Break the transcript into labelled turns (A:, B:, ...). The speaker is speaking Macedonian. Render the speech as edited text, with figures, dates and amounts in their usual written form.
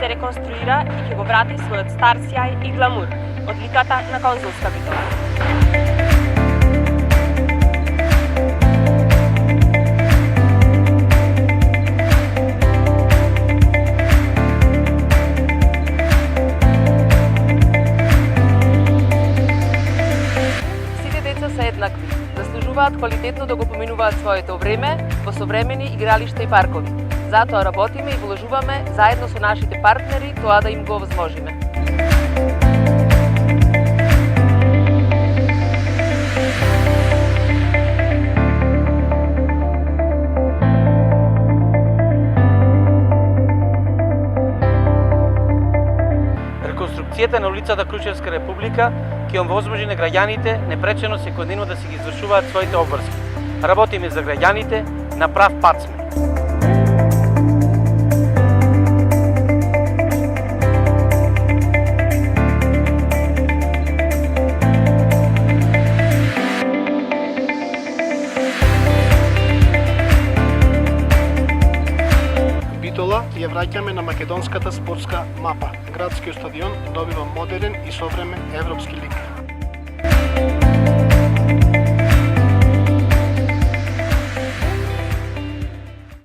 A: се реконструира и ќе го врати својот стар сјај и гламур, одликата на Конзулска битола.
B: Се еднакви, заслужуваат квалитетно да го поминуваат своето време во современи игралишта и паркови. Затоа работиме и вложуваме заедно со нашите партнери тоа да им го овозможиме.
C: Реконструкцијата на улицата Крушевска република ќе овозможи на граѓаните непречено секојдневно да си ги извршуваат своите обврски. Работиме за граѓаните, на прав пат сме.
D: Битола ја враќаме на македонската спортска мапа. Градскиот стадион добива модерен и современ европски лик.